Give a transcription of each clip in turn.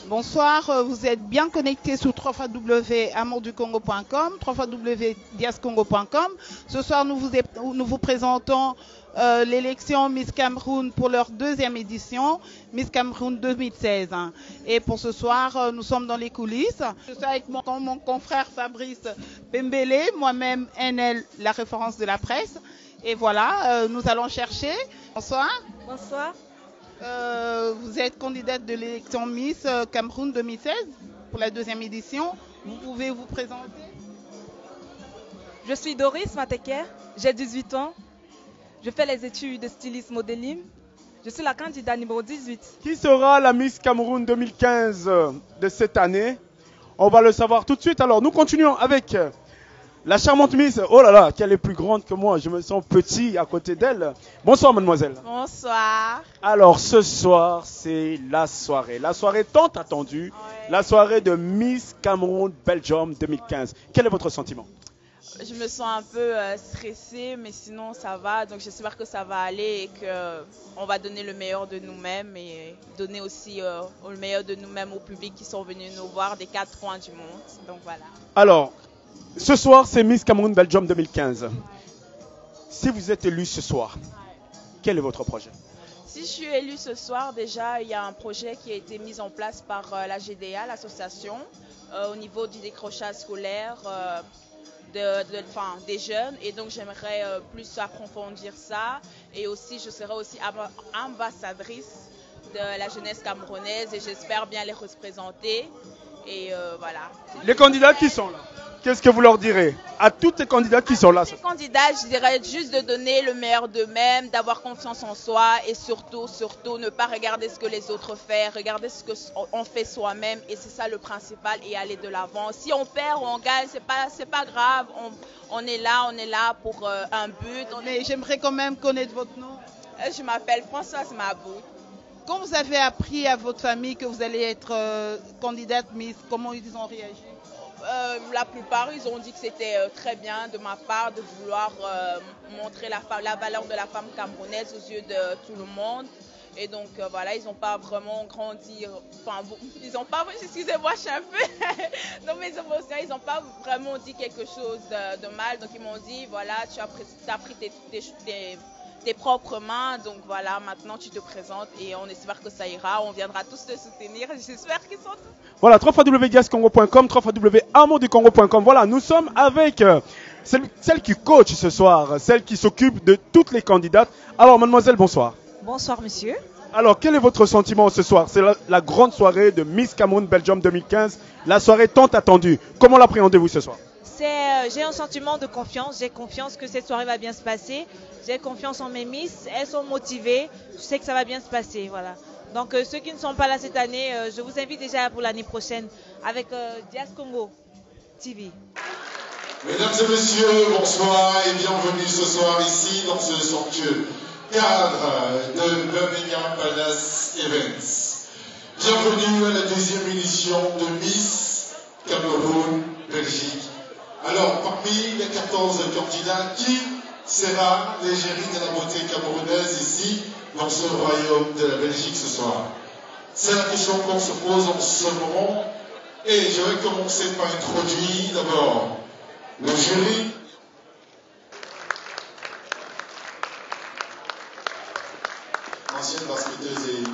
Bonsoir, vous êtes bien connectés sur www.amourducongo.com, www.diascongo.com. Ce soir, nous vous présentons l'élection Miss Cameroun pour leur deuxième édition, Miss Cameroun 2016. Et pour ce soir, nous sommes dans les coulisses. Je suis avec mon confrère Fabrice Pembele, moi-même NL, la référence de la presse. Et voilà, nous allons chercher. Bonsoir. Bonsoir. Vous êtes candidate de l'élection Miss Cameroun 2016 pour la deuxième édition. Vous pouvez vous présenter? Je suis Doris Mateker, j'ai 18 ans. Je fais les études de stylisme modeling. Je suis la candidate numéro 18. Qui sera la Miss Cameroun 2015 de cette année? On va le savoir tout de suite. Alors, nous continuons avec la charmante Miss. Oh là là, qu'elle est plus grande que moi. Je me sens petit à côté d'elle. Bonsoir, mademoiselle. Bonsoir. Alors, ce soir, c'est la soirée tant attendue. Ouais. La soirée de Miss Cameroun Belgium 2015. Quel est votre sentiment? Je me sens un peu stressée, mais sinon ça va. Donc j'espère que ça va aller et qu'on va donner le meilleur de nous-mêmes et donner aussi le meilleur de nous-mêmes au public qui sont venus nous voir des 4 coins du monde. Donc voilà. Alors, ce soir, c'est Miss Cameroun Belgium 2015. Ouais. Si vous êtes élu ce soir, quel est votre projet? Si je suis élue ce soir, déjà, il y a un projet qui a été mis en place par la GDA, l'association, au niveau du décrochage scolaire des jeunes. Et donc, j'aimerais plus approfondir ça. Et aussi, je serai aussi ambassadrice de la jeunesse camerounaise et j'espère bien les représenter. Et voilà. Les candidats qui sont là, qu'est-ce que vous leur direz à tous les candidats qui sont là? Les candidats, je dirais juste de donner le meilleur d'eux-mêmes, d'avoir confiance en soi et surtout, ne pas regarder ce que les autres font, regarder ce qu'on fait soi-même et c'est ça le principal et aller de l'avant. Si on perd ou on gagne, c'est pas grave, on est là pour un but. Mais j'aimerais quand même connaître votre nom. Je m'appelle Françoise Mabou. Quand vous avez appris à votre famille que vous allez être candidate Miss, comment ils ont réagi? La plupart, ils ont dit que c'était très bien de ma part de vouloir montrer la valeur de la femme camerounaise aux yeux de tout le monde. Et donc voilà, ils n'ont pas vraiment grandi, ils n'ont pas, excusez-moi, je suis un peu dans mes émotions, ils n'ont pas vraiment dit quelque chose de mal. Donc ils m'ont dit, voilà, tu as pris tes propres mains, donc voilà, maintenant tu te présentes et on espère que ça ira, on viendra tous te soutenir, j'espère qu'ils sont tous... Voilà, www.diascongo.com, www.amourducongo.com. Voilà, nous sommes avec celle qui coach ce soir, celle qui s'occupe de toutes les candidates. Alors, mademoiselle, bonsoir. Bonsoir, monsieur. Alors, quel est votre sentiment ce soir? C'est la grande soirée de Miss Cameroun Belgium 2015, la soirée tant attendue. Comment l'appréhendez-vous ce soir? J'ai un sentiment de confiance, j'ai confiance que cette soirée va bien se passer, j'ai confiance en mes Miss, elles sont motivées, je sais que ça va bien se passer, voilà. Donc ceux qui ne sont pas là cette année, je vous invite déjà pour l'année prochaine avec Diascongo TV. Mesdames et messieurs, bonsoir et bienvenue ce soir ici dans ce somptueux cadre de Birmingham Palace Events. Bienvenue à la deuxième édition de Miss Cameroun Belgique. Alors, parmi les 14 candidats, qui sera l'égérie de la beauté camerounaise ici, dans ce royaume de la Belgique ce soir? C'est la question qu'on se pose en ce moment. Et je vais commencer par introduire d'abord le jury. Ancienne basketteuse et...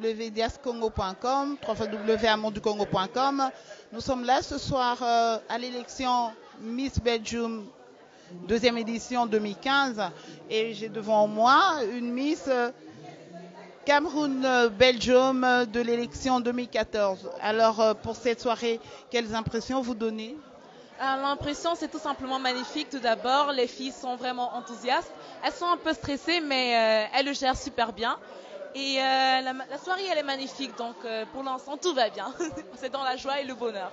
www.diascongo.com, www.amonducongo.com. Nous sommes là ce soir à l'élection Miss Belgium deuxième édition 2015 et j'ai devant moi une Miss Cameroun Belgium de l'élection 2014. Alors pour cette soirée, quelles impressions vous donnez? L'impression, c'est tout simplement magnifique. Tout d'abord, les filles sont vraiment enthousiastes. Elles sont un peu stressées, mais elles le gèrent super bien. Et la soirée, elle est magnifique. Donc, pour l'instant, tout va bien. C'est dans la joie et le bonheur.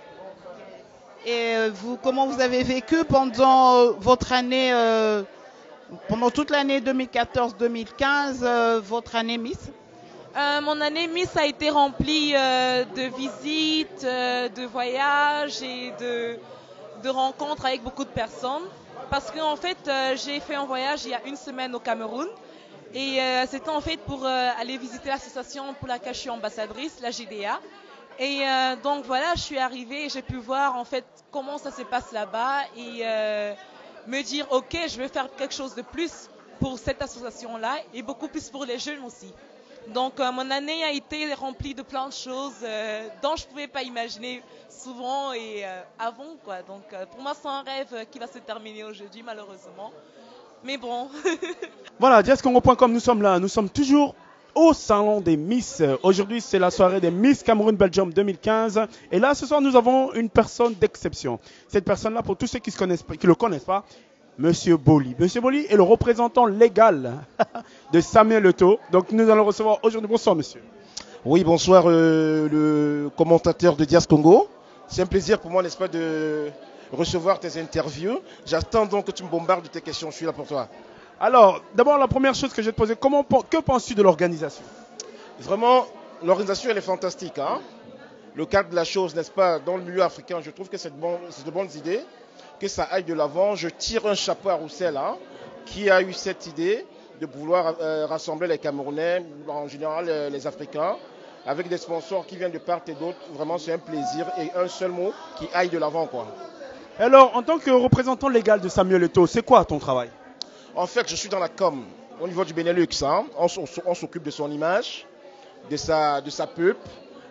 Et vous, comment vous avez vécu pendant votre année, pendant toute l'année 2014-2015, votre année Miss? Mon année Miss a été remplie de visites, de voyages et de rencontres avec beaucoup de personnes. Parce qu'en fait, j'ai fait un voyage il y a une semaine au Cameroun. Et c'était en fait pour aller visiter l'association pour laquelle je suis ambassadrice, la GDA. Et donc voilà, je suis arrivée et j'ai pu voir en fait comment ça se passe là-bas et me dire ok, je vais faire quelque chose de plus pour cette association-là et beaucoup plus pour les jeunes aussi. Donc mon année a été remplie de plein de choses dont je ne pouvais pas imaginer souvent et avant quoi. Donc pour moi c'est un rêve qui va se terminer aujourd'hui malheureusement. Mais bon. Voilà, diascongo.com, nous sommes là, nous sommes toujours au salon des Miss. Aujourd'hui, c'est la soirée des Miss Cameroun Belgium 2015. Et là, ce soir, nous avons une personne d'exception. Cette personne-là, pour tous ceux qui ne le connaissent pas, Monsieur Boli. Monsieur Boli est le représentant légal de Samuel Eto'o. Donc, nous allons recevoir aujourd'hui. Bonsoir, monsieur. Oui, bonsoir, le commentateur de Dias Congo. C'est un plaisir pour moi, n'est-ce pas, de recevoir tes interviews. J'attends donc que tu me bombardes de tes questions. Je suis là pour toi. Alors, d'abord, la première chose que je vais te poser, que penses-tu de l'organisation? Vraiment, l'organisation, elle est fantastique. Hein? Le cadre de la chose, n'est-ce pas, dans le milieu africain, je trouve que c'est de bonnes idées, que ça aille de l'avant. Je tire un chapeau à Roussel, hein, qui a eu cette idée de vouloir rassembler les Camerounais, en général les Africains, avec des sponsors qui viennent de part et d'autre. Vraiment, c'est un plaisir et un seul mot qui aille de l'avant, quoi. Alors, en tant que représentant légal de Samuel Eto'o, c'est quoi ton travail? En fait, je suis dans la com au niveau du Benelux. Hein. On s'occupe de son image, de sa peuple,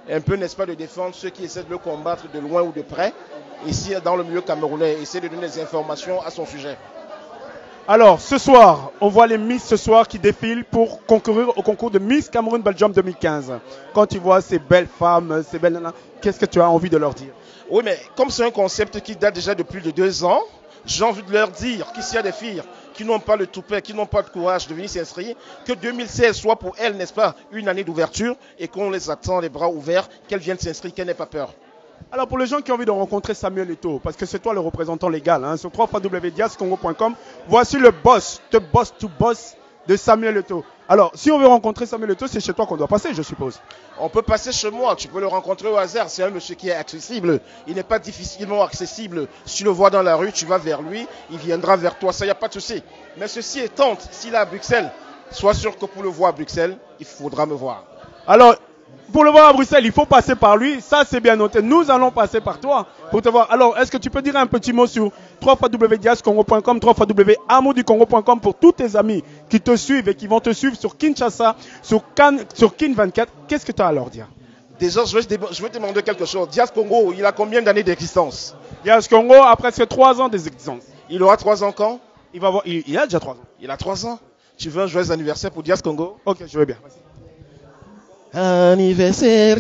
et un peu, n'est-ce pas, de défendre ceux qui essaient de le combattre de loin ou de près, ici dans le milieu camerounais, essayer de donner des informations à son sujet. Alors, ce soir, on voit les Miss ce soir qui défilent pour concourir au concours de Miss Cameroun Belgium 2015. Quand tu vois ces belles femmes, ces belles nanas, qu'est-ce que tu as envie de leur dire? Oui, mais comme c'est un concept qui date déjà de plus de 2 ans, j'ai envie de leur dire qu'ici il y a des filles qui n'ont pas le toupet, qui n'ont pas de courage de venir s'inscrire, que 2016 soit pour elles, n'est-ce pas, une année d'ouverture et qu'on les attend les bras ouverts, qu'elles viennent s'inscrire, qu'elles n'aient pas peur. Alors pour les gens qui ont envie de rencontrer Samuel Eto'o, parce que c'est toi le représentant légal, hein, sur www.diascongo.com, voici le boss to boss de Samuel Eto'o. Alors si on veut rencontrer Samuel Eto'o, c'est chez toi qu'on doit passer, je suppose. On peut passer chez moi, tu peux le rencontrer au hasard, c'est un monsieur qui est accessible, il n'est pas difficilement accessible. Si tu le vois dans la rue, tu vas vers lui, il viendra vers toi, ça, il n'y a pas de souci. Mais ceci étant, s'il est à Bruxelles, sois sûr que pour le voir à Bruxelles, il faudra me voir. Alors, pour le voir à Bruxelles, il faut passer par lui. Ça, c'est bien noté. Nous allons passer par toi pour te voir. Alors, est-ce que tu peux dire un petit mot sur www.diascongo.com, www.amourducongo.com pour tous tes amis qui te suivent et qui vont te suivre sur Kinshasa, sur Kin 24. Qu'est-ce que tu as à leur dire? Déjà, je vais te demander quelque chose. Dias Congo, il a combien d'années d'existence? Dias Congo a presque 3 ans d'existence. Il aura 3 ans quand? Il a déjà 3 ans. Il a 3 ans. Tu veux un joyeux anniversaire pour Dias Congo? Ok, je veux bien. Anniversaire,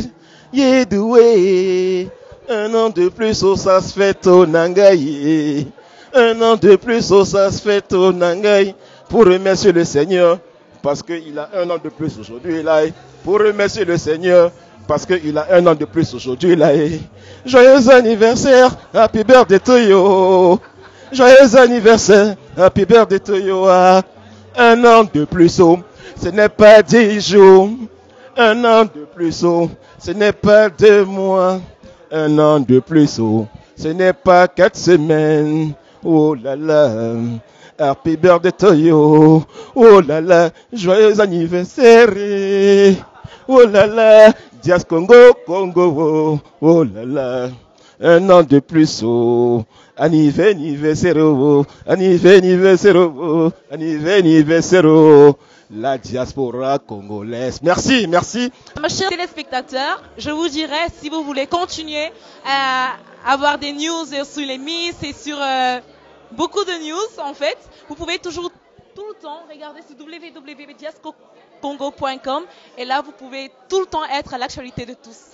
Yedoué. Un an de plus, oh, ça se fait au Nangaï. Un an de plus, oh, ça se fait au Nangaï. Pour remercier le Seigneur, parce qu'il a 1 an de plus aujourd'hui, là. Pour remercier le Seigneur, parce qu'il a 1 an de plus aujourd'hui, là. Joyeux anniversaire, happy birthday to you. Joyeux anniversaire, happy birthday to you. 1 an de plus, oh, ce n'est pas 10 jours. 1 an de plus, oh, ce n'est pas 2 mois. 1 an de plus, oh, ce n'est pas 4 semaines. Oh là là, happy birthday to you. Oh là là, joyeux anniversaire. Oh là là, Dias Congo, Congo. Oh là là, 1 an de plus, oh, anniversaire, oh, anniversaire, oh, anniversaire, oh. La diaspora congolaise. Merci, merci. Mes chers téléspectateurs, je vous dirais, si vous voulez continuer à avoir des news sur les Miss et sur beaucoup de news, en fait, vous pouvez toujours, tout le temps, regarder sur www.diascongo.com et là, vous pouvez tout le temps être à l'actualité de tous.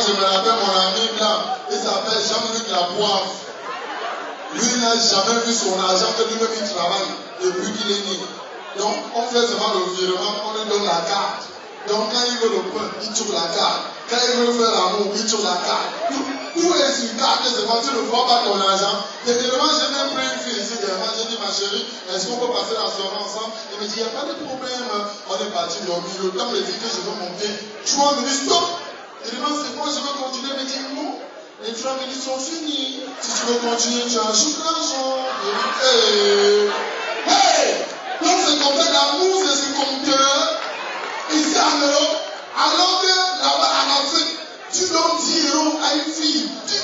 Je me rappelle mon ami là, il s'appelle Jean-Luc Lapoire. Lui, il n'a jamais vu son argent que lui-même il travaille depuis qu'il est né. Donc, on fait seulement le virement, on lui donne la carte. Donc, quand il veut le pain, il tourne la carte. Quand il veut faire l'amour, il tourne la carte. Tout est sur carte, c'est pas, tu ne vois pas ton argent. Dernièrement, j'ai même pris une fille ici, j'ai dit, ma chérie, est-ce qu'on peut passer la soirée ensemble? Il me dit, il n'y a pas de problème. On est parti dormir. Le temps me dit que je veux monter. 3 minutes, stop. Il demande c'est quoi, je veux continuer, mais dis non. Les 3 minutes sont finies. Si tu veux continuer, tu ajoutes l'argent. Hey! Hey! Donc c'est comme ça, l'amour, c'est ce compteur. Ici en Europe, alors que là-bas en Afrique, tu donnes 10 € à une fille. Tu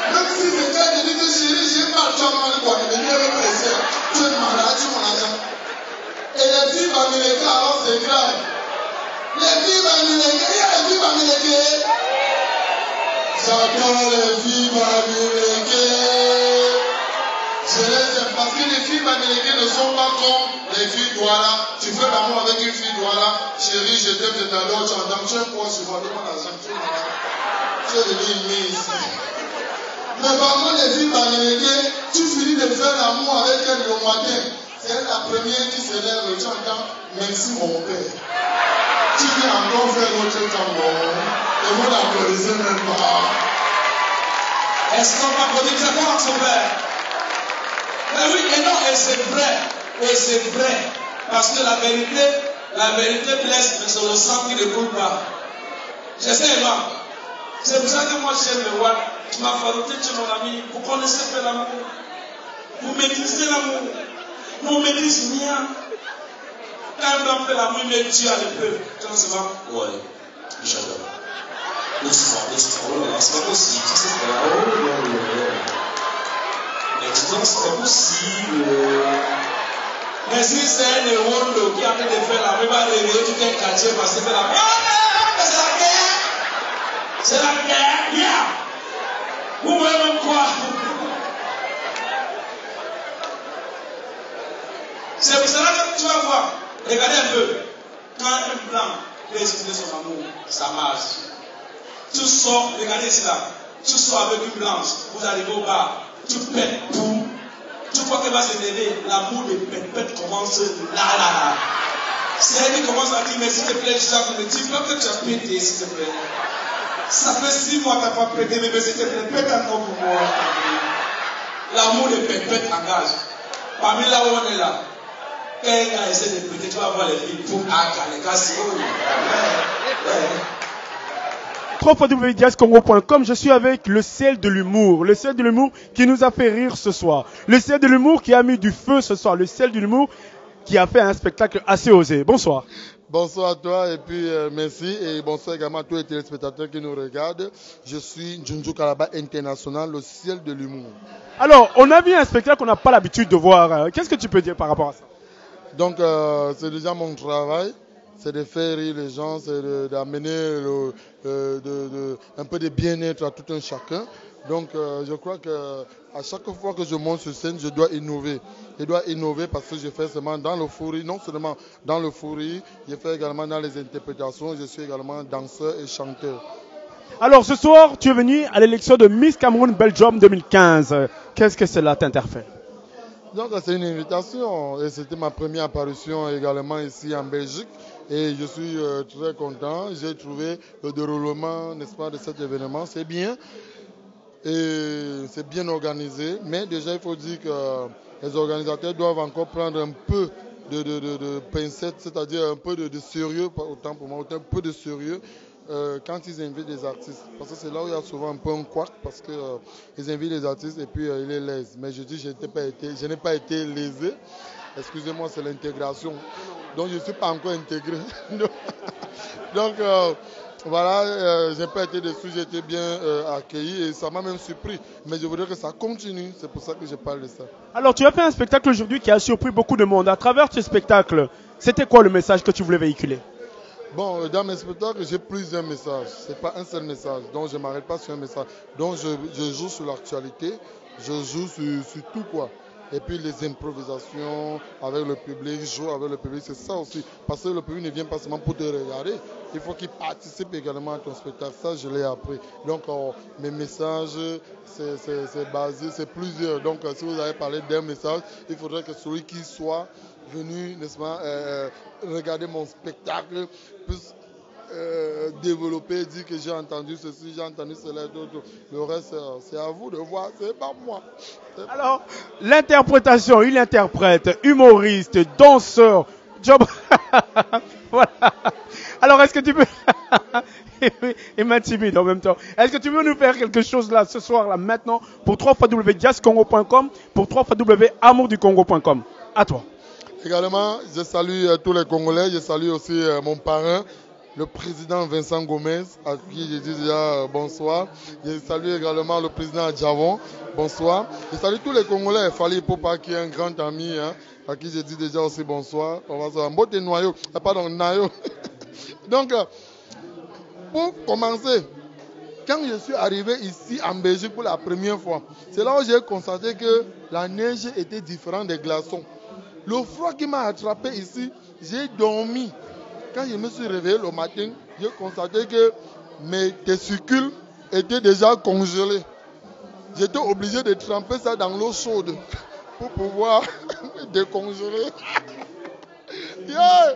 même si c'est quelqu'un qui dit que chérie, j'ai pas le temps de quoi, mais viens me presser. Tu es malade, tu mon argent. Et les filles américaines, alors c'est grave. Les filles américaines, J'adore les films américaines. Je les aime parce que les films américains ne sont pas comme les filles Douala. Tu fais l'amour avec une fille Douala. Chérie, je t'aime, je t'adore, tu entends, tu es quoi sur moi, demande l'argent, tu es devenu ici. Mais par contre, les films américains, tu finis de faire l'amour avec elle le matin. C'est la première qui se lève, tu entends, merci mon père. Tu viens encore faire notre tambour. Et vous n'applaudissez même pas. Est-ce qu'on va applaudir ça pour son père? Mais oui, et non, et c'est vrai. Et c'est vrai. Parce que la vérité blesse, mais c'est le sang qui ne coule pas. J'essaie, moi. C'est pour ça que moi j'aime le roi. Tu m'as fabriqué, tu es mon ami. Vous connaissez faire l'amour. Vous maîtrisez l'amour. Nous on maîtrise rien. Quand un blanc fait l'amour, il met Dieu à l'épreuve. Tu vois, c'est pas? Ouais, j'adore. Doucement, c'est pas possible. Ça, c'est pas. Mais tu vois, c'est pas possible. Mais si c'est un héros qui a fait de faire l'amour, il va réveiller tout un quartier parce qu'il fait l'amour. Oh non, c'est la guerre! C'est la guerre, yeah! Vous voyez même quoi? C'est pour cela que tu vas voir. Regardez un peu. Quand un blanc peut exprimer son amour, ça marche. Tu sors, regardez ici là. Tu sors avec une blanche, vous arrivez au bar, tu pètes tout. Tu vois qu'elle va s'énerver, l'amour de pète commence là. C'est elle qui commence à dire, mais s'il te plaît, Jacques, ne dis pas que tu as pété, s'il te plaît. Ça fait 6 mois que tu n'as pas pété, mais s'il te plaît, pète encore pour moi. L'amour de pète engage. Parmi là où on est là, quand un gars essaie de péter, tu vas voir les filles pour les gars, c'est www.diascongo.com. Je suis avec le ciel de l'humour. Le ciel de l'humour qui nous a fait rire ce soir. Le ciel de l'humour qui a mis du feu ce soir. Le ciel de l'humour qui a fait un spectacle assez osé. Bonsoir. Bonsoir à toi et puis merci et bonsoir également à tous les téléspectateurs qui nous regardent. Je suis Junju Kalaba International, le ciel de l'humour. Alors, on a vu un spectacle qu'on n'a pas l'habitude de voir. Qu'est-ce que tu peux dire par rapport à ça? Donc, c'est déjà mon travail. C'est de faire rire les gens, c'est d'amener un peu de bien-être à tout un chacun. Donc, je crois que à chaque fois que je monte sur scène, je dois innover. Je dois innover parce que je fais seulement dans le fou rire, non seulement dans le fou rire, je fais également dans les interprétations, je suis également danseur et chanteur. Alors, ce soir, tu es venu à l'élection de Miss Cameroun Belgium 2015. Qu'est-ce que cela t'interpelle? Donc, c'est une invitation et c'était ma première apparition également ici en Belgique. Et je suis très content. J'ai trouvé le déroulement, n'est-ce pas, de cet événement. C'est bien. Et c'est bien organisé. Mais déjà, il faut dire que les organisateurs doivent encore prendre un peu de pincettes, c'est-à-dire un peu de sérieux, pas autant pour moi, un peu de sérieux quand ils invitent des artistes. Parce que c'est là où il y a souvent un peu un couac, parce qu'ils invitent des artistes et puis ils les lèsent. Mais je dis, je n'ai pas été lésé. Excusez-moi, c'est l'intégration. Donc, je ne suis pas encore intégré. Donc, voilà, je n'ai pas été déçu, j'ai été bien accueilli et ça m'a même surpris. Mais je voudrais que ça continue, c'est pour ça que je parle de ça. Alors, tu as fait un spectacle aujourd'hui qui a surpris beaucoup de monde. À travers ce spectacle, c'était quoi le message que tu voulais véhiculer? Bon, dans mes spectacles, j'ai plusieurs messages. Ce n'est pas un seul message. Donc, je ne m'arrête pas sur un message. Donc, je joue sur l'actualité, je joue sur tout quoi. Et puis les improvisations avec le public, jouer avec le public, c'est ça aussi. Parce que le public ne vient pas seulement pour te regarder, il faut qu'il participe également à ton spectacle. Ça, je l'ai appris. Donc, mes messages, c'est basé, c'est plusieurs. Donc, si vous avez parlé d'un message, il faudrait que celui qui soit venu, n'est-ce pas, regarder mon spectacle, puisse développer, dire que j'ai entendu ceci, j'ai entendu cela, d'autres. Le reste, c'est à vous de voir, c'est pas moi. Alors, l'interprétation, il interprète, humoriste, danseur, job. Voilà. Alors, est-ce que tu peux. Et ma timide en même temps. Est-ce que tu veux nous faire quelque chose là, ce soir, là, maintenant, pour www.diascongo.com, pour www.amourducongo.com. À toi. Également, je salue tous les Congolais, je salue aussi mon parrain, le président Vincent Gomez, à qui je dis déjà bonsoir. Je salue également le président Djavon, bonsoir. Je salue tous les Congolais, Fali Popa qui est un grand ami, hein, à qui je dis déjà aussi bonsoir. On va se voir. Mbote Noyo, pardon, Nayo. Donc, pour commencer, quand je suis arrivé ici en Belgique pour la première fois, c'est là où j'ai constaté que la neige était différente des glaçons. Le froid qui m'a attrapé ici, j'ai dormi. Quand je me suis réveillé le matin, j'ai constaté que mes testicules étaient déjà congelés. J'étais obligé de tremper ça dans l'eau chaude pour pouvoir décongeler. Yeah.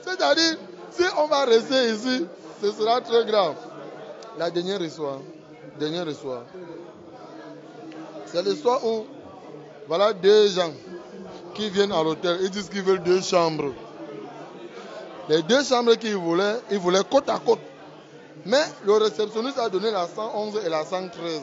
C'est-à-dire, si on va rester ici, ce sera très grave. La dernière histoire, c'est l'histoire où, voilà 2 gens qui viennent à l'hôtel, ils disent qu'ils veulent 2 chambres. Les 2 chambres qu'ils voulaient, ils voulaient côte à côte. Mais le réceptionniste a donné la 111 et la 113.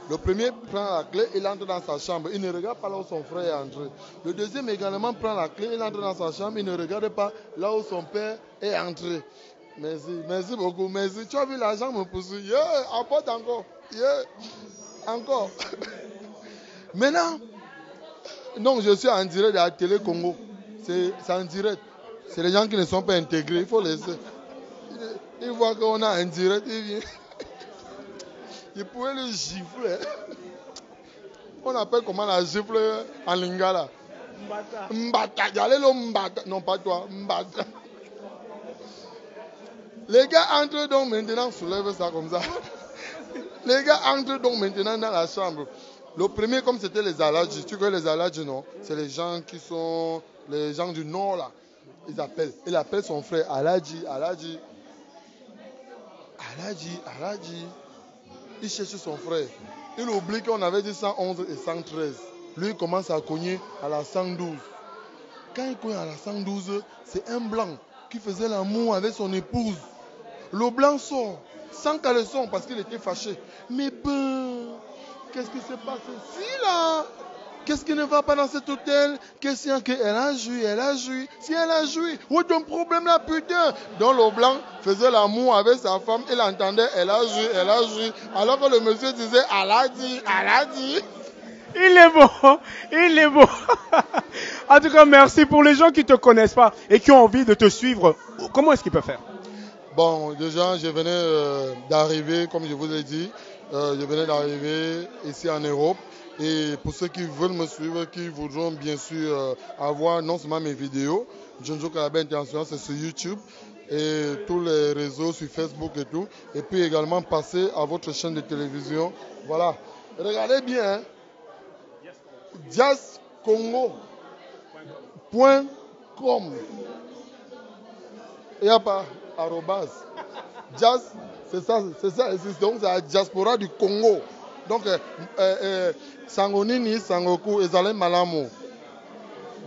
Le premier prend la clé, il entre dans sa chambre. Il ne regarde pas là où son frère est entré. Le deuxième également prend la clé, il entre dans sa chambre. Il ne regarde pas là où son père est entré. Merci beaucoup, merci. Tu as vu l'argent me poursuit. Yeah, apporte encore. Yeah, encore. Maintenant, non, je suis en direct de la télé Congo. C'est en direct. C'est les gens qui ne sont pas intégrés. Il faut laisser. Il voit qu'on a un direct, il vient. Il pouvait le gifler. On appelle comment la gifle en lingala? Mbata. Allez le mbata. Non, pas toi. Mbata. Les gars entrent donc maintenant, soulève ça comme ça. Les gars entrent donc maintenant dans la chambre. Le premier, comme c'était les Aladji, tu connais les Aladji, non? C'est les gens qui sont les gens du Nord là. Il appelle son frère Aladji. Il cherche son frère. Il oublie qu'on avait dit 111 et 113. Lui, il commence à cogner à la 112. Quand il cogne à la 112, c'est un blanc qui faisait l'amour avec son épouse. Le blanc sort, sans caleçon, parce qu'il était fâché. Mais ben, qu'est-ce qui s'est passé ici là? Qu'est-ce qui ne va pas dans cet hôtel? Question qu'elle a joui. Si elle a joui, où est ton problème là, putain? Donc le blanc faisait l'amour avec sa femme, il entendait, elle a joui. Alors que le monsieur disait, elle a dit. Il est beau. En tout cas, merci. Pour les gens qui ne te connaissent pas et qui ont envie de te suivre, comment est-ce qu'ils peuvent faire? Bon, déjà, je venais d'arriver, comme je vous l'ai dit, ici en Europe. Et pour ceux qui veulent me suivre, qui voudront bien sûr avoir non seulement mes vidéos, Djonjo Kalabé International, c'est sur YouTube et tous les réseaux sur Facebook et tout. Et puis également passer à votre chaîne de télévision. Voilà. Regardez bien. jazzcongo.com. Il n'y a pas arrobas. Jazz, c'est ça. Donc c'est la diaspora du Congo. Donc, Sangonini, Sangoku, Ezalem Malamo.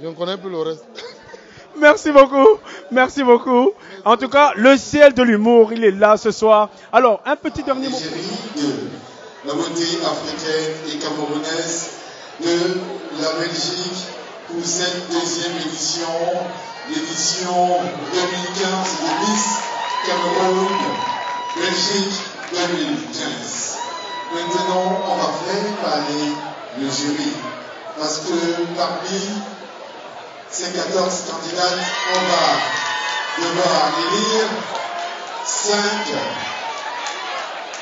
Je ne connais plus le reste. Merci beaucoup. En tout cas, le ciel de l'humour, il est là ce soir. Alors, un petit dernier mot. La beauté africaine et camerounaise de la Belgique pour cette deuxième édition, l'édition 2015 de Miss Cameroun, Belgique 2015. Maintenant, on va faire parler le jury. Parce que parmi ces 14 candidates, on va devoir élire 5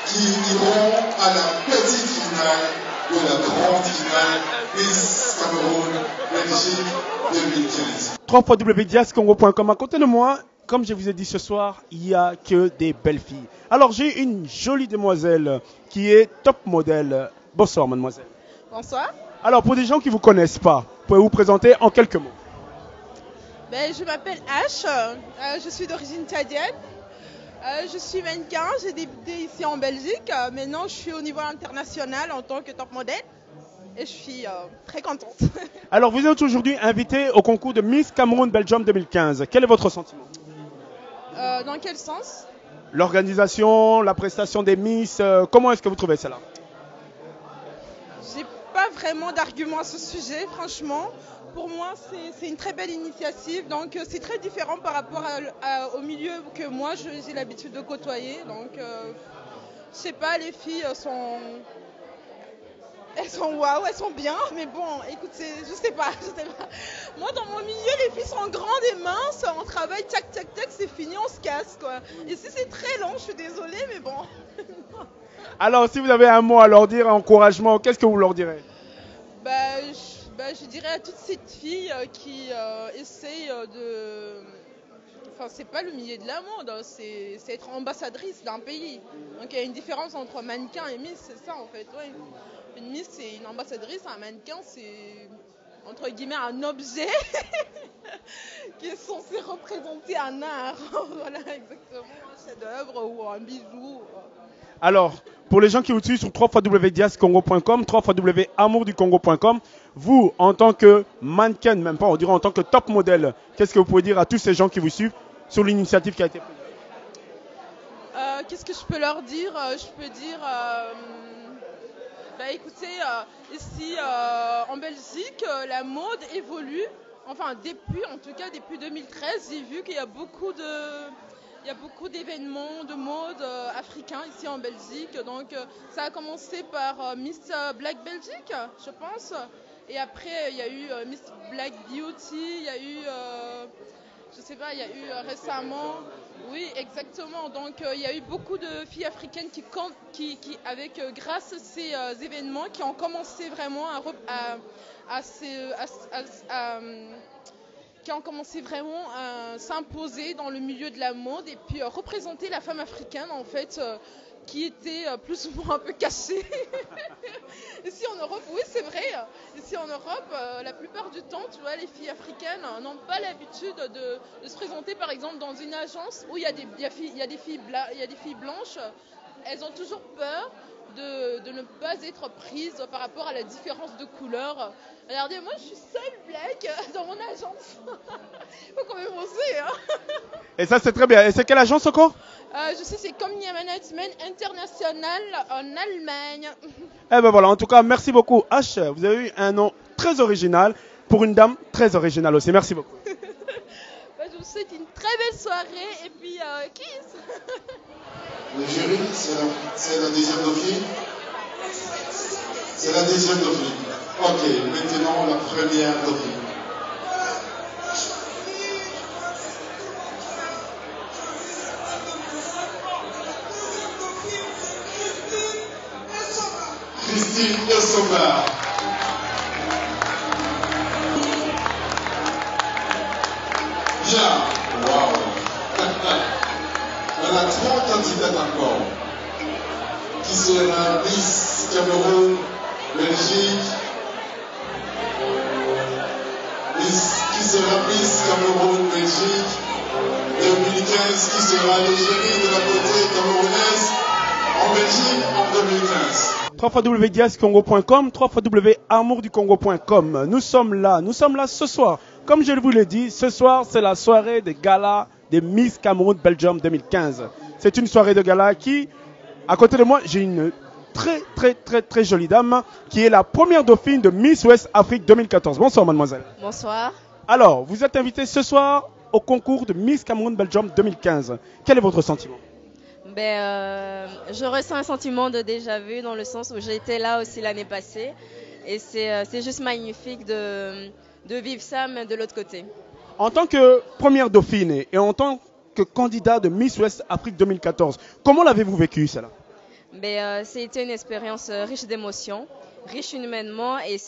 qui iront à la petite finale de la grande finale Miss Cameroun Belgique 2015. www.jazzcongo.com. À côté de moi, comme je vous ai dit ce soir, il n'y a que des belles filles. Alors, j'ai une jolie demoiselle qui est top modèle. Bonsoir, mademoiselle. Bonsoir. Alors, pour des gens qui ne vous connaissent pas, pouvez-vous vous présenter en quelques mots? Je m'appelle Ash, je suis d'origine tchadienne. Je suis mannequin, j'ai débuté ici en Belgique. Maintenant, je suis au niveau international en tant que top modèle. Et je suis très contente. Alors, vous êtes aujourd'hui invité au concours de Miss Cameroun Belgium 2015. Quel est votre sentiment? Dans quel sens? L'organisation, la prestation des Miss, comment est-ce que vous trouvez cela? J'ai pas vraiment d'argument à ce sujet, franchement. Pour moi, c'est une très belle initiative. Donc, c'est très différent par rapport au milieu que moi, j'ai l'habitude de côtoyer. Donc, je sais pas, les filles sont elles sont waouh, elles sont bien, mais bon, écoute, je sais pas. Moi, dans mon milieu, les filles sont grandes et minces, on travaille tac, tac, tac, c'est fini, on se casse, quoi. Ici, c'est très long, je suis désolée, mais bon. Alors, si vous avez un mot à leur dire, un encouragement, qu'est-ce que vous leur direz? Je dirais à toutes ces filles qui essayent de... Enfin, c'est pas le milieu de la mode, hein, c'est être ambassadrice d'un pays. Donc, il y a une différence entre mannequin et Miss, c'est ça, en fait, ouais. Une Miss, c'est une ambassadrice, un mannequin, c'est, entre guillemets, un objet qui est censé représenter un art. Voilà, exactement, un chef-d'œuvre ou un bijou. Alors, pour les gens qui vous suivent sur www.diascongo.com, www.amourducongo.com, vous, en tant que mannequin, même pas, on dirait en tant que top modèle, qu'est-ce que vous pouvez dire à tous ces gens qui vous suivent sur l'initiative qui a été prise? Qu'est-ce que je peux leur dire? Je peux dire, écoutez, ici en Belgique, la mode évolue. Enfin, depuis 2013, j'ai vu qu'il y a beaucoup d'événements de mode africains ici en Belgique. Donc, ça a commencé par Miss Black Belgique, je pense. Et après, il y a eu Miss Black Beauty, il y a eu, je sais pas, il y a eu récemment, oui, exactement. Donc, il y a eu beaucoup de filles africaines grâce à ces événements, qui ont commencé vraiment qui ont commencé vraiment à s'imposer dans le milieu de la mode et puis représenter la femme africaine, en fait, qui était plus ou moins un peu cachée. Ici en Europe, oui, c'est vrai. Ici en Europe, la plupart du temps, tu vois, les filles africaines n'ont pas l'habitude de se présenter, par exemple, dans une agence où il y a des filles blanches. Elles ont toujours peur de ne pas être prises par rapport à la différence de couleur. Regardez, moi je suis seule black dans mon agence. Faut quand même oser, hein. Et ça, c'est très bien. Et c'est quelle agence encore? Je sais, c'est Comnia Management International en Allemagne. Eh ben voilà, en tout cas, merci beaucoup H. Vous avez eu un nom très original pour une dame très originale aussi. Merci beaucoup. Je vous souhaite une très belle soirée et puis kiss. Le jury, c'est la deuxième dauphine. C'est la deuxième dauphine. Ok, maintenant la première dauphine. Christine Yossomba. Bien, waouh. On a 3 candidates encore. Qui sera Miss Cameroun, Belgique. Qui sera Miss Cameroun, Belgique 2015, qui sera l'égérie de la beauté camerounaise en Belgique en 2015. www.diascongo.com, www.amourducongo.com. Nous sommes là ce soir. Comme je vous l'ai dit, ce soir c'est la soirée des galas des Miss Cameroun Belgium 2015. C'est une soirée de gala qui, à côté de moi, j'ai une très jolie dame qui est la première dauphine de Miss West Afrique 2014. Bonsoir mademoiselle. Bonsoir. Alors, vous êtes invitée ce soir au concours de Miss Cameroun Belgium 2015. Quel est votre sentiment? Je ressens un sentiment de déjà vu dans le sens où j'étais là aussi l'année passée. Et c'est juste magnifique de vivre ça, mais de l'autre côté. En tant que première dauphine et en tant que candidat de Miss West Afrique 2014, comment l'avez-vous vécu cela? C'était une expérience riche d'émotions, riche humainement et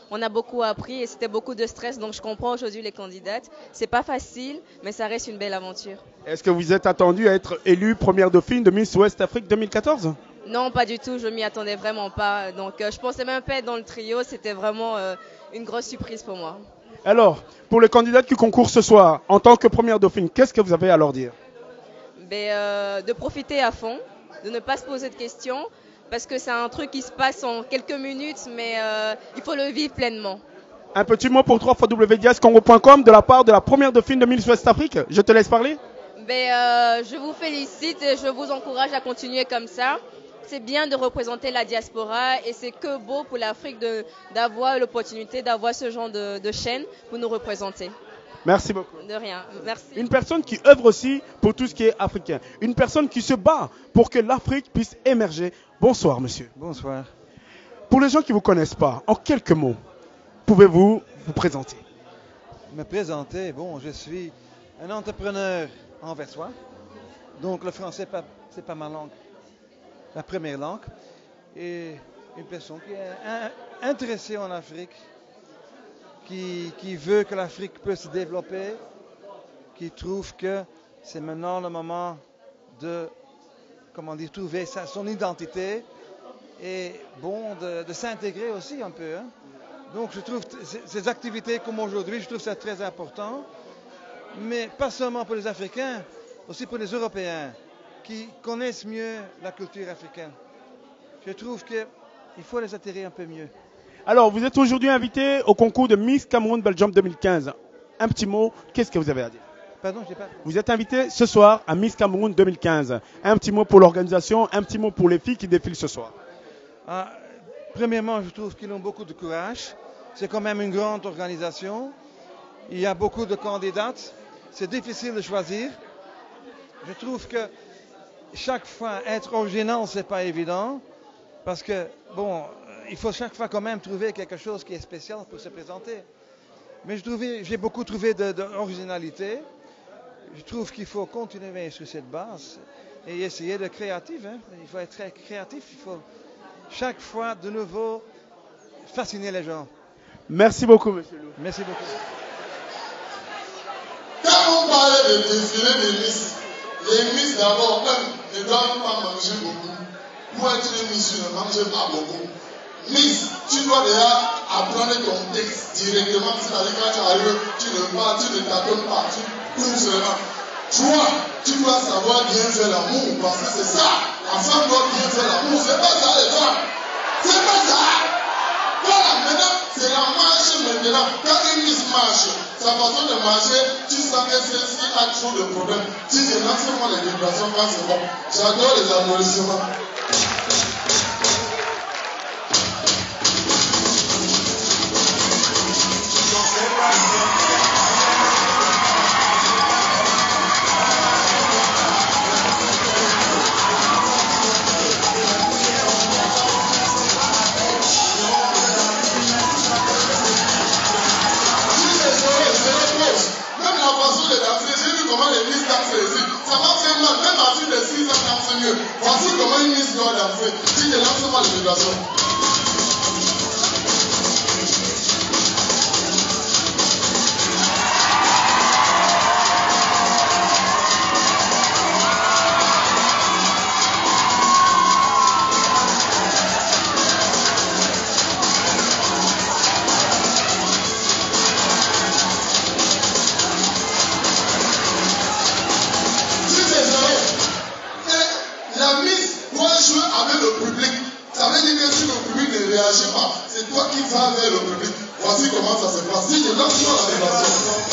on a beaucoup appris et c'était beaucoup de stress. Donc je comprends aujourd'hui les candidates. C'est pas facile, mais ça reste une belle aventure. Est-ce que vous êtes attendue à être élue première dauphine de Miss West Afrique 2014? Non, pas du tout. Je m'y attendais vraiment pas. Donc je pensais même pas être dans le trio. C'était vraiment une grosse surprise pour moi. Alors, pour les candidates qui concourent ce soir, en tant que première dauphine, qu'est-ce que vous avez à leur dire? De profiter à fond, de ne pas se poser de questions, parce que c'est un truc qui se passe en quelques minutes, mais il faut le vivre pleinement. Un petit mot pour www.diascongo.com de la part de la première dauphine de Miss West Afrique. Je te laisse parler. Je vous félicite et je vous encourage à continuer comme ça. C'est bien de représenter la diaspora et c'est que beau pour l'Afrique d'avoir l'opportunité d'avoir ce genre de chaîne pour nous représenter. Merci beaucoup. De rien, merci. Une personne qui œuvre aussi pour tout ce qui est africain. Une personne qui se bat pour que l'Afrique puisse émerger. Bonsoir, monsieur. Bonsoir. Pour les gens qui ne vous connaissent pas, en quelques mots, pouvez-vous vous présenter? Me présenter, bon, je suis un entrepreneur anversois. Donc le français, c'est pas ma langue, ma première langue. Et une personne qui est intéressée en Afrique, qui veut que l'Afrique puisse se développer, qui trouve que c'est maintenant le moment de, trouver son identité et bon, de s'intégrer aussi un peu. Hein. Donc je trouve ces activités comme aujourd'hui, je trouve ça très important, mais pas seulement pour les Africains, aussi pour les Européens qui connaissent mieux la culture africaine. Je trouve qu'il faut les attirer un peu mieux. Alors, vous êtes aujourd'hui invité au concours de Miss Cameroun Belgium 2015. Un petit mot, qu'est-ce que vous avez à dire? Pardon, je n'ai pas... Vous êtes invité ce soir à Miss Cameroun 2015. Un petit mot pour l'organisation, un petit mot pour les filles qui défilent ce soir. Premièrement, je trouve qu'ils ont beaucoup de courage. C'est quand même une grande organisation. Il y a beaucoup de candidates. C'est difficile de choisir. Je trouve que chaque fois, être original, ce n'est pas évident. Parce que, bon, il faut chaque fois quand même trouver quelque chose qui est spécial pour se présenter. Mais j'ai beaucoup trouvé d'originalité. Je trouve qu'il faut continuer sur cette base et essayer d'être créatif. Hein. Il faut être très créatif. Il faut chaque fois de nouveau fasciner les gens. Merci beaucoup, monsieur Lou. Merci beaucoup. Quand on parle de défilé des Miss, les Miss d'abord, ne doivent pas manger beaucoup. Pour être une Miss, tu ne manges pas beaucoup. Miss, tu dois déjà apprendre ton texte directement. C'est-à-dire quand tu arrives, tu ne parles, tu ne t'attends pas, tu cours seulement. Toi, tu dois savoir bien faire l'amour, parce que c'est ça. La femme doit bien faire l'amour. C'est pas ça les femmes. C'est pas ça. Voilà, maintenant, c'est la marche maintenant. Quand une Miss marche, sa façon de marcher, tu sens que celle-ci a trop de problèmes. Si je lance seulement les vibrations, quand c'est bon. J'adore les applaudissements. Voici comment une Miss doit danser. Si je lance seulement les vibrations. C'est toi qui vas vers le public. Voici comment ça se passe. Si je lance sur la vibration.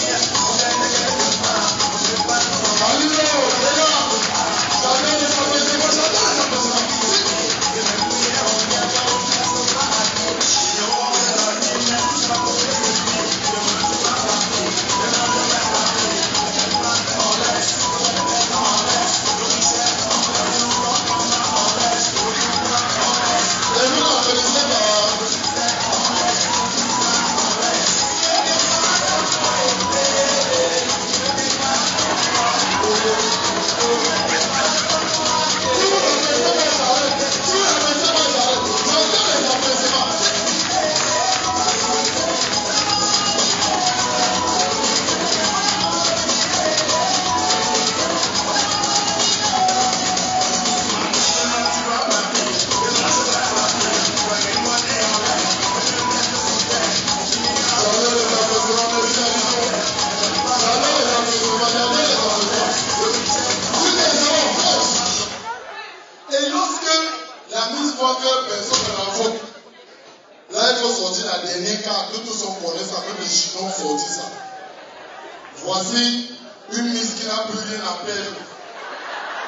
Voici une Miss qui n'a plus rien à perdre.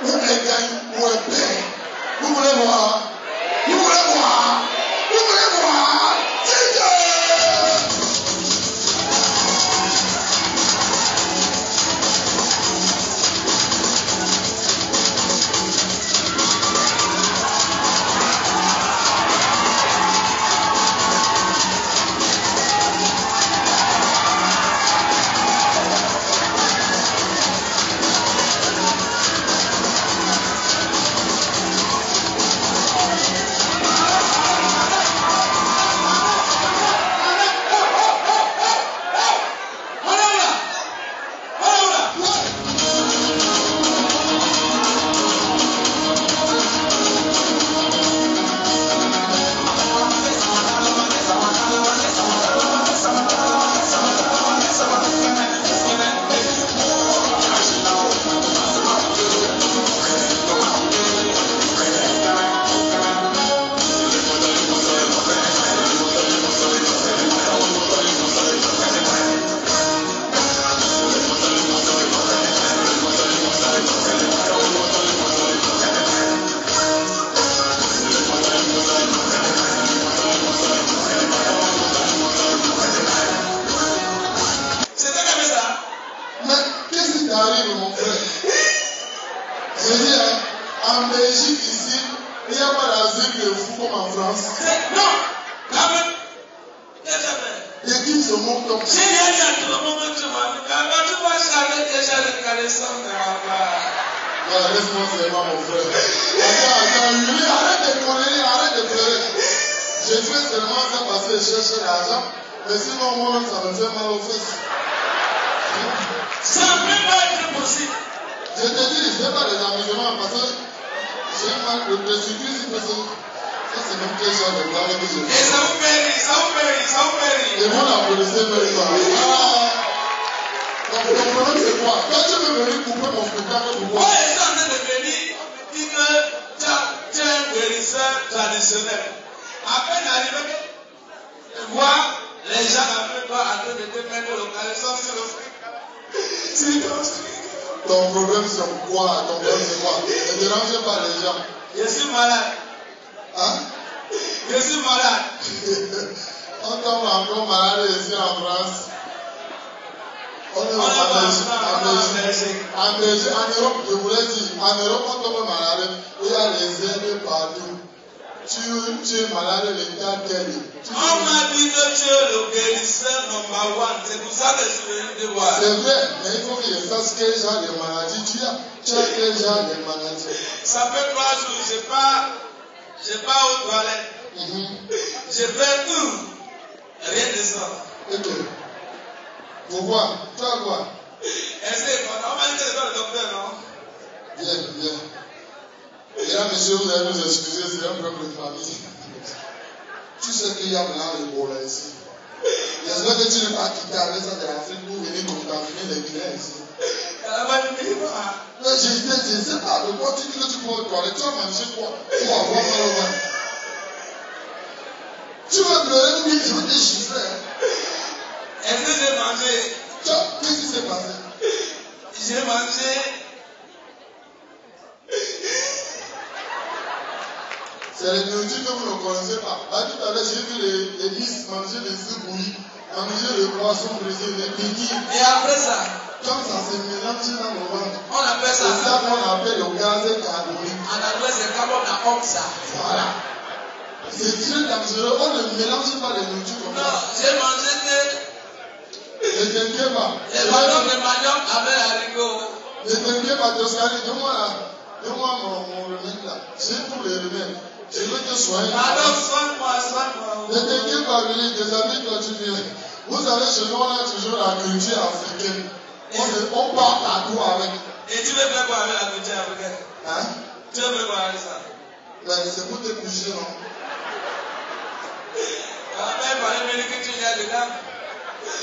Ou elle gagne ou elle perd. Vous voulez voir? Vous voulez voir? Vous voulez voir? Il n'y a pas d'asile de fou comme en France. Non. Et qui se montre comme ça? Si il y a tout le monde, tu vas jamais déjà le caressant de la part. Voilà, laisse-moi seulement mon frère. Attends, Yuri, arrête de conneries, arrête de pleurer. Je fais seulement ça parce que je cherche l'argent. Mais sinon, moi, ça me fait mal aux fesses. Ça ne peut pas être possible. Je te dis, ce n'est pas des amusements parce que j'ai mal de circuit, si possible. Ça, c'est même quel genre de blague que je fais. Et ça vous mérite. Et moi, la police me dit pas. Donc, ton problème, c'est quoi? Toi, tu veux venir couper mon spectacle, pourquoi? Moi, je suis en train de venir dire que tu es un guérisseur traditionnel. Après d'arriver, voir les gens avec toi en train de te mettre le caressant sur le fric. C'est comme ça. Ton problème, c'est quoi? Ton problème, c'est quoi? Ne dérangez pas les gens. Je suis malade. Hein? Je suis malade. On tombe encore malade ici en France. On est en Belgique. En Europe, je voulais dire, en Europe, on tombe malade. Il y a les aides partout. Tu es malade, l'État t'aide. On m'a dit que tu es le guérisseur number one. C'est pour ça que je suis venu te voir. C'est vrai, mais il faut que je sache quel genre de maladie tu as. Tu as quel genre de maladie? Ça fait 3 jours, je n'ai pas aux toilettes. Je fais tout. Rien de ça. Ok. Pourquoi? Tu as quoi? Est-ce qu'on m'a dit que c'est le docteur, non? Bien. Mesdames, messieurs, vous allez nous excuser, c'est un problème de famille. Tu sais qu'il y a maintenant l'Ebola ici. J'espère que tu ne vas pas quitter avec ça de l'Afrique pour venir contaminer les clients ici. Mais je sais pas, de quoi tu dis que tu peux parler? Tu as mangé quoi pour avoir mal au ventre? Tu veux pleurer ou bien je veux te chiffrer? Est-ce que j'ai mangé? Qu'est-ce qui s'est passé? J'ai mangé. C'est les nourritures que vous ne connaissez pas. Là, tout à l'heure, j'ai vu les Miss manger les œufs bouillis, manger le poisson brisé, les beignets. Et après ça? Quand ça se mélange dans le ventre, on appelle ça. C'est ça qu'on appelle le gaz carbonique. En anglais, c'est carbone dioxyde. Voilà. C'est très dangereux. On ne mélange pas les nourritures comme ça. Non, j'ai mangé les tengueba. Les ballons de manioc avec haricot. Les tengueba, donne-moi mon remède là. J'ai tous les remèdes. Je veux te soigner. Alors, soigne-moi. Les tengueba, des amis, quand tu viens. Vous savez, chez nous, on a toujours la culture africaine. On part partout avec. Et tu veux faire quoi avec la culture africaine? Hein? Tu veux faire quoi avec ça? Ben, c'est pour te coucher, non? Même par les que tu viens dedans.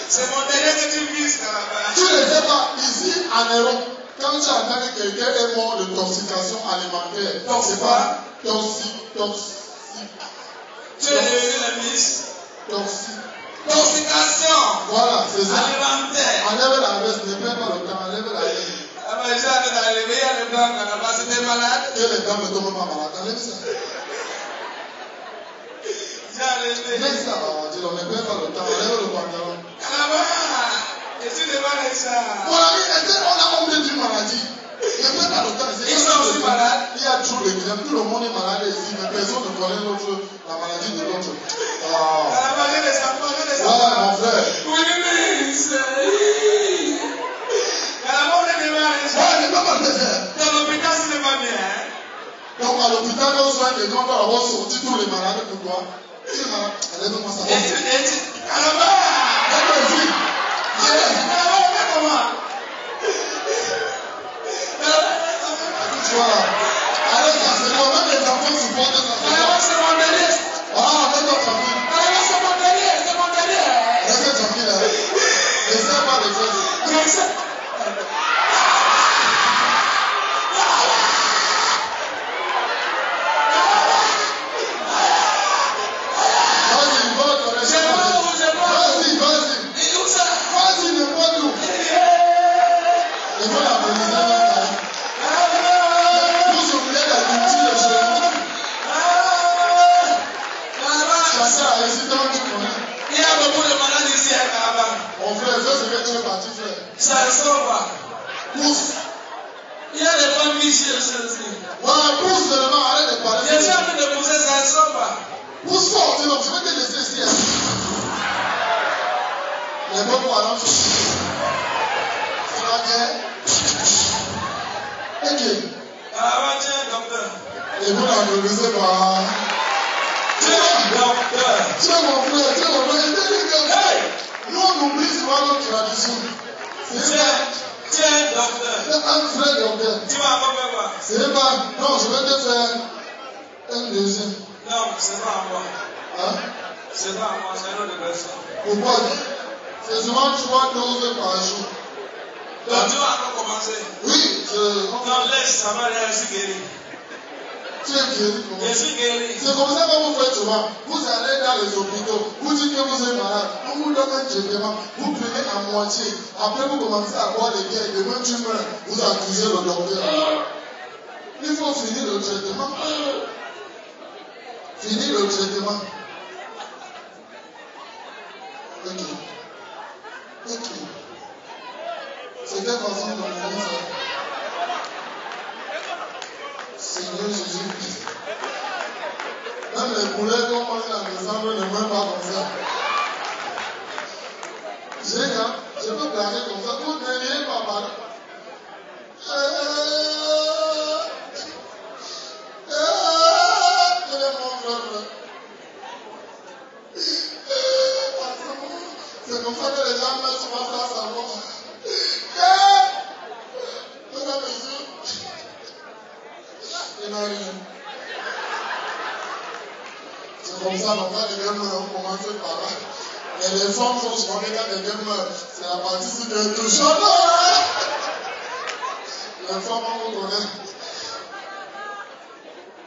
C'est mon dernier que tu vises, là-bas. Tu ne sais pas, ici en Europe, quand tu entends que quelqu'un est mort de toxication alimentaire, c'est pas toxique. Tu es devenu la Miss. Toxication. Voilà, c'est ça. Alimentaire. Enlève la veste, ne perds pas le temps, enlève la veste. Ah ben j'ai hâte d'enlever, il y a le blanc là-bas, c'était malade. Que les gars ne tombent pas malade, enlève ça. J'ai enlevé. Laisse ça, tu ne perds pas le temps, enlève le pantalon. Là-bas, et tu demandes ça. Mon ami, est-ce qu'on a honte d'une maladie? Ne perds pas le temps. Ils sont aussi malades. Il y a toujours les crèmes, tout le monde est malade ici, mais personne ne connaît la maladie de l'autre. Là-bas, j'ai des enfants, Ouais, mon frère. Oui, là-bas, on est des malades. Ouais, mais pas mal de faire. Dans l'hôpital, ce n'est pas bien. Donc, à l'hôpital, quand on soigne les gens, on va avoir sorti tous les malades pour toi. Tu es malade, allez-moi ça. Là-bas, comment? Tu vois là. Allez, ça, c'est quand même les enfants supportent ça. Là-bas, c'est mon délire. Ah, mets-toi tranquille. Là-bas, c'est mon délire. Restez tranquille, hein. Laissez pas les fesses. Ça sort pas. Pousse. Il y a des femmes ici. Ouais, pousse seulement, arrête de parler. Je suis en train de pousser ça, elles sont pas. Pousse fort, sinon je vais te laisser ici. Les bons parents sont ici. C'est pas bien. Ok. Ah, tiens, docteur. Et vous l'applaudissez pas. Tiens, docteur. Tiens, mon frère, tiens, mon frère. Hey! Nous, on oublie souvent notre tradition. Tiens, docteur. C'est un frère docteur. Tu vas encore faire quoi? C'est pas. Non, je vais te faire un deuxième. Non, c'est pas à moi. Hein? C'est pas à moi, c'est une autre personne. Pourquoi? C'est souvent 3 doses par jour. Donc tu vas encore commencer? Oui, non, laisse, ça va aller, je suis guéri. Tu es guéri comment? Je suis guéri. C'est comme ça que vous faites souvent. Vous allez dans les hôpitaux, vous dites que vous êtes malade, on vous donne un traitement, vous prenez à moitié, après vous commencez à boire les biens, demain tu meurs, vous accusez le docteur. Il faut finir le traitement. Finir le traitement. Ok. C'est quelle façon de faire ça? Seigneur Jésus-Christ. Même les poulets qu'on mange à décembre ne meurent pas comme ça. Je peux blaguer comme ça. Vous ne riez pas mal. C'est comme ça que les gens mettent souvent ça à savoir. Mesdames et messieurs, il n'a rien. C'est comme ça, donc quand quelqu'un meurt, on commence par là. Et les femmes sont souvent quand quelqu'un meurt. C'est la partie qui est toujours là. Les femmes, on connaît.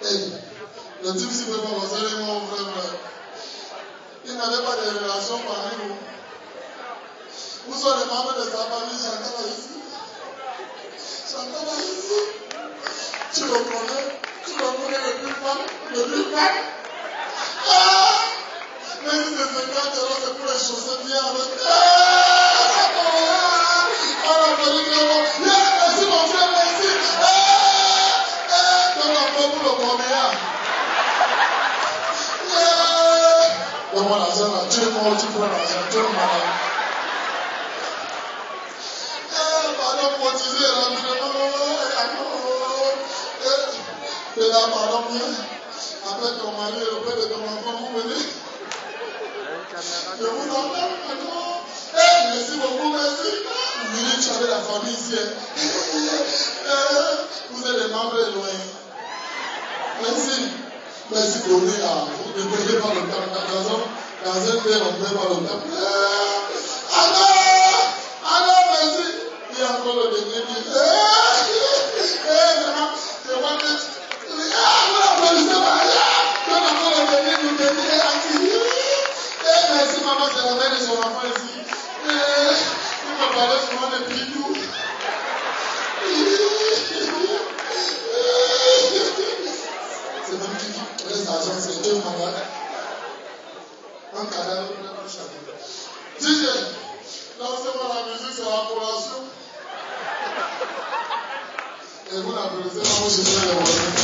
Hey, le type si peut pas passer les mots, mon frère. Il n'avait pas de relation parmi nous. Où sont les membres de sa famille? Chacun ici. Tu le connais le plus femme, Même si c'est 50 €, c'est pour les chaussettes bien avec. Merci mon frère, merci. Donne l'enfant pour le combien? Donne-moi l'argent là, tu es mort, tu prends l'argent, tu es malade. Pardon, motivé, et là, pardon, bien. Après ton mari et le père de ton enfant, vous venez. Je vous entends maintenant. Merci beaucoup, merci. Vous venez, tu avais la famille ici. Vous êtes les membres éloignés. Merci. Merci, donnez là. Vous ne perdez pas le temps. Dans un père, on ne perd pas le temps. Alors, merci. Il y a encore le dernier qui c'est moi qui. Merci maman, c'est la mère de son enfant ici. Il me parlait souvent de Pidou. C'est même qui les agents, c'est deux malades. Un cadavre, une couche à deux. DJ, lancez-moi la musique, c'est la collation. Et vous l'applaudissez, moi je suis les voisins.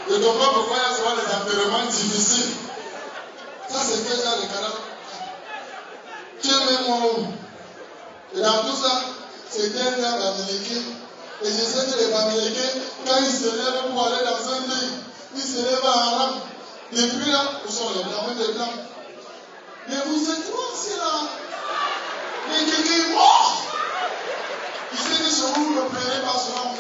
Je ne comprends pas pourquoi il y a souvent des enterrements difficiles. Ça, c'est quel genre de cadavre? Tu es même moi où? Et dans tout ça, c'était un gars américain. Et je sais que les Américains, quand ils se lèvent pour aller dans un pays, ils se lèvent en rame. Depuis là, où sont les blancs, même les blancs? Mais vous êtes quoi, c'est là? Mais quelqu'un est mort! Il sait que ce vous ne me plairez pas souvent.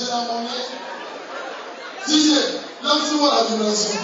chercher la monnaie. DJ, lance-moi la vibration.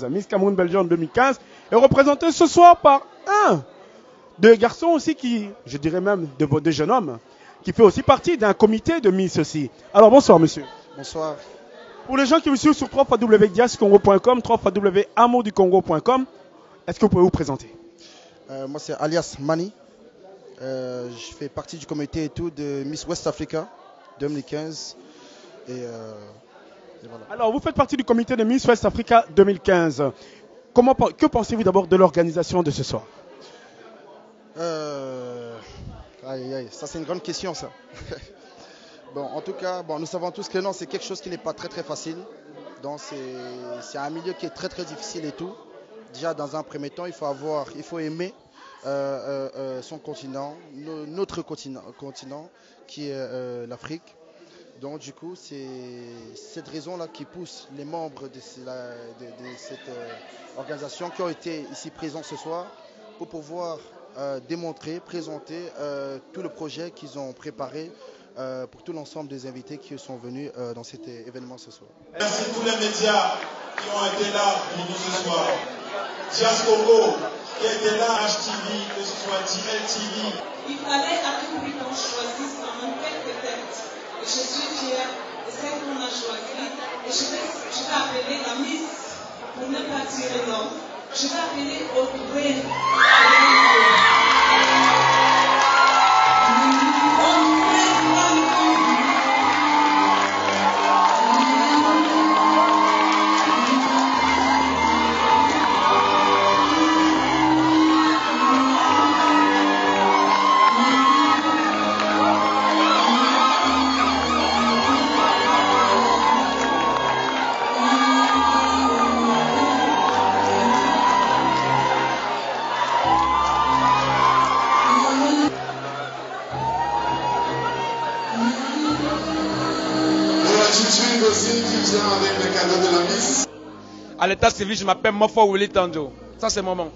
Miss Cameroun Belgique en 2015 est représentée ce soir par un de garçons aussi qui, je dirais même de jeunes hommes, qui fait aussi partie d'un comité de Miss aussi. Alors bonsoir monsieur. Bonsoir. Pour les gens qui vous suivent sur www.diascongo.com, www.amourducongo.com, est-ce que vous pouvez vous présenter? Moi c'est alias Mani. Je fais partie du comité et tout de Miss West Africa 2015. Et voilà. Alors, vous faites partie du comité de Miss West Africa 2015. Que pensez-vous d'abord de l'organisation de ce soir? Ça c'est une grande question ça. Bon, en tout cas, nous savons tous que non, c'est quelque chose qui n'est pas très très facile. Donc c'est un milieu qui est très très difficile et tout. Déjà dans un premier temps, il faut aimer son continent, notre continent qui est l'Afrique. Donc du coup, c'est cette raison-là qui pousse les membres de cette organisation qui ont été ici présents ce soir pour pouvoir démontrer, présenter tout le projet qu'ils ont préparé pour tout l'ensemble des invités qui sont venus dans cet événement ce soir. Merci à tous les médias qui ont été là pour nous ce soir. Dias Congo qui était là, HTV, que ce soit TLTV. Il fallait à tout prix qu'on choisisse quand même quelques têtes. Je suis fière de celle qu'on a choisie et je vais appeler la Miss pour ne pas tirer l'homme. Je vais appeler Audrey. Avec le cadeau de la Miss. À l'état civil, je m'appelle Mofo Willy Tanjo. Ça, c'est mon nom.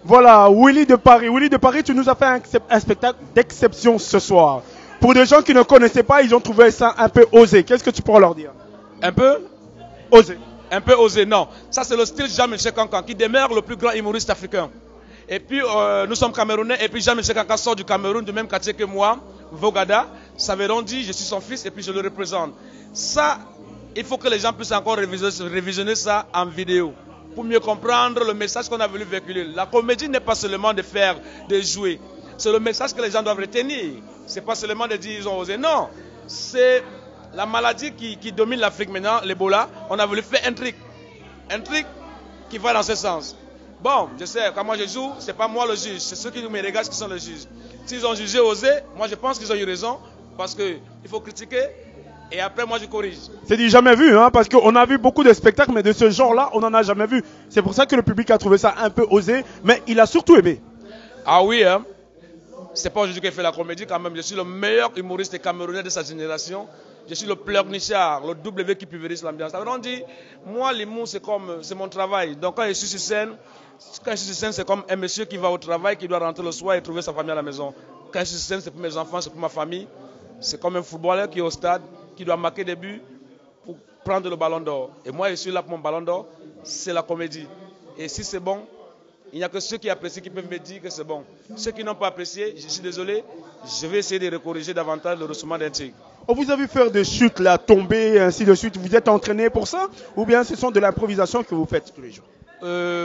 Voilà, Willy de Paris. Willy de Paris, tu nous as fait un spectacle d'exception ce soir. Pour des gens qui ne connaissaient pas, ils ont trouvé ça un peu osé. Qu'est-ce que tu pourras leur dire? Un peu osé. Un peu osé, non. Ça, c'est le style Jean-Michel Kankan, qui demeure le plus grand humoriste africain. Et puis, nous sommes Camerounais, et puis Jean-Michel Kankan sort du Cameroun, du même quartier que moi, Vogada. Ça veut donc dire, je suis son fils, et puis je le représente. Ça, il faut que les gens puissent encore révisionner ça en vidéo pour mieux comprendre le message qu'on a voulu véhiculer. La comédie n'est pas seulement de faire, de jouer. C'est le message que les gens doivent retenir. C'est pas seulement de dire ils ont osé. Non. c'est la maladie qui domine l'Afrique maintenant, l'Ebola. On a voulu faire un truc qui va dans ce sens. Bon, je sais, quand moi je joue, c'est pas moi le juge, c'est ceux qui me regardent qui sont les juges. S'ils ont jugé osé, moi je pense qu'ils ont eu raison, parce qu'il faut critiquer, et après moi je corrige. C'est du jamais vu, hein, parce qu'on a vu beaucoup de spectacles, mais de ce genre-là, on n'en a jamais vu. C'est pour ça que le public a trouvé ça un peu osé, mais il a surtout aimé. Ah oui, hein. C'est pas aujourd'hui qu'il fait la comédie quand même. Je suis le meilleur humoriste camerounais de sa génération. Je suis le pleurnichard, le W qui pulvérise l'ambiance. On dit, moi l'humour c'est mon travail. Donc quand je suis sur scène, c'est comme un monsieur qui va au travail, qui doit rentrer le soir et trouver sa famille à la maison. Quand je suis sur scène, c'est pour mes enfants, c'est pour ma famille. C'est comme un footballeur qui est au stade, qui doit marquer des buts pour prendre le ballon d'or. Et moi je suis là pour mon ballon d'or, c'est la comédie. Et si c'est bon, il n'y a que ceux qui apprécient qui peuvent me dire que c'est bon. Ceux qui n'ont pas apprécié, je suis désolé, je vais essayer de recorriger davantage le ressoussement d'un tigre. On vous a vu faire des chutes, là, tomber, ainsi de suite. Vous êtes entraîné pour ça? Ou bien ce sont de l'improvisation que vous faites tous les jours?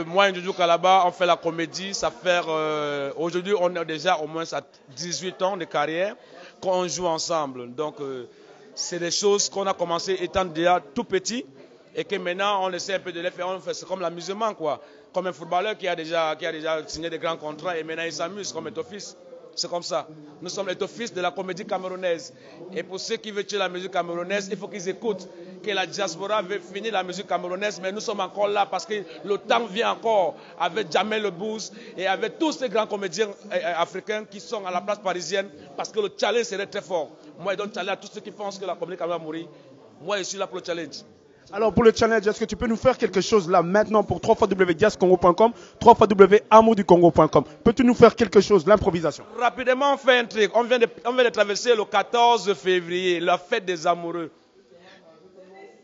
Moi, Ndjoudjou Kalaba, on fait la comédie. Ça fait aujourd'hui, on est déjà au moins à 18 ans de carrière qu'on joue ensemble. Donc, c'est des choses qu'on a commencé étant déjà tout petit et que maintenant, on essaie un peu de les faire. C'est comme l'amusement, quoi. Comme un footballeur qui a déjà signé des grands contrats et maintenant il s'amuse comme étophiste. C'est comme ça. Nous sommes l'étophiste de la comédie camerounaise. Et pour ceux qui veulent tuer la musique camerounaise, il faut qu'ils écoutent que la diaspora veut finir la musique camerounaise, mais nous sommes encore là parce que le temps vient encore avec Jamel Debbouze et avec tous ces grands comédiens africains qui sont à la place parisienne parce que le challenge serait très fort. Moi, je donne challenge à tous ceux qui pensent que la comédie camerounaise va mourir. Moi, je suis là pour le challenge. Alors pour le challenge, est-ce que tu peux nous faire quelque chose là maintenant pour www.diascongo.com, www.amourducongo.com? Peux-tu nous faire quelque chose, l'improvisation? Rapidement, on fait un truc. On vient de traverser le 14 février, la fête des amoureux.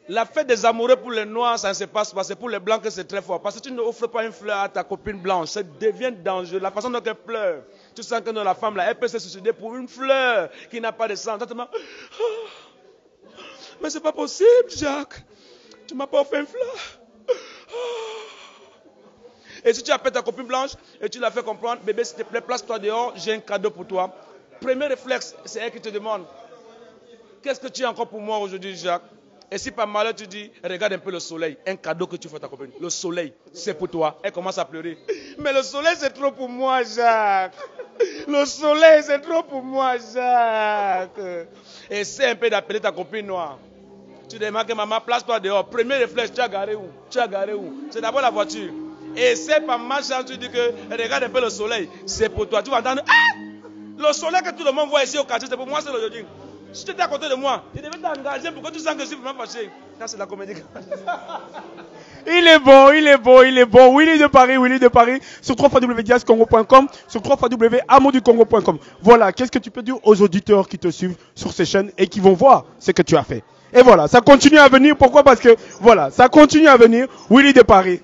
La fête des amoureux pour les noirs, ça ne se passe pas. C'est pour les blancs que c'est très fort. Parce que tu n'offres pas une fleur à ta copine blanche. Ça devient dangereux. La façon dont elle pleure. Tu sens que la femme là, elle peut se suicider pour une fleur qui n'a pas de sang. Mais c'est pas possible, Jacques. Tu m'as pas offert une fleur. Et si tu appelles ta copine blanche et tu la fais comprendre, bébé, s'il te plaît, place-toi dehors, j'ai un cadeau pour toi. Premier réflexe, c'est elle qui te demande, qu'est-ce que tu as encore pour moi aujourd'hui, Jacques? Et si par malheur tu dis, regarde un peu le soleil, un cadeau que tu fais à ta copine. Le soleil, c'est pour toi. Elle commence à pleurer. Mais le soleil, c'est trop pour moi, Jacques. Le soleil, c'est trop pour moi, Jacques. Essaie un peu d'appeler ta copine noire. Tu demandes que maman, place-toi dehors. Premier réflexe, tu as garé où? Tu as garé où? C'est d'abord la voiture. Et c'est par ma chance, tu dis que regarde un peu le soleil. C'est pour toi. Tu vas entendre, ah! Le soleil que tout le monde voit ici au quartier, c'est pour moi, c'est le jogging. Si tu étais à côté de moi, tu devais t'engager pour que tu sens que je suis vraiment fâché. Ça, c'est la comédie. Il est bon, il est bon, il est bon. Willy de Paris, sur www.diascongo.com, sur www.amourducongo.com. Voilà, qu'est-ce que tu peux dire aux auditeurs qui te suivent sur ces chaînes et qui vont voir ce que tu as fait? Et voilà, ça continue à venir. Pourquoi? Parce que, voilà, ça continue à venir. Willy de Paris.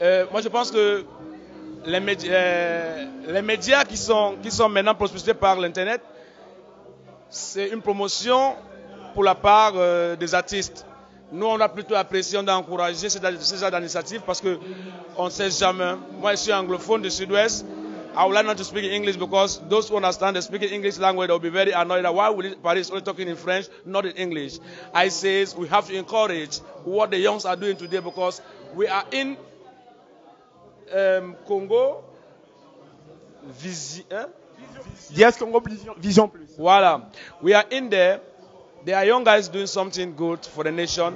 Moi, je pense que les médias qui sont maintenant propulsés par l'Internet, c'est une promotion pour la part des artistes. Nous, on a plutôt apprécié, on a encouragé ces genre d'initiatives parce qu'on ne sait jamais. Moi, je suis anglophone du Sud-Ouest. I would like not to speak in English because those who understand the speaking English language, they'll be very annoyed that why will Paris only talking in French, not in English. I say we have to encourage what the youngs are doing today because we are in Congo Yes, Congo Vision Plus. Voilà. We are in there. There are young guys doing something good for the nation.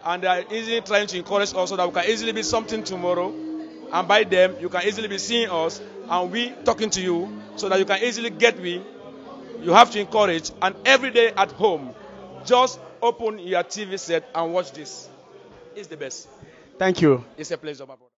And they are easily trying to encourage us so that we can easily be something tomorrow. And by them, you can easily be seeing us and we talking to you so that you can easily get we. You have to encourage. And every day at home, just open your TV set and watch this. It's the best. Thank you. It's a pleasure, my brother.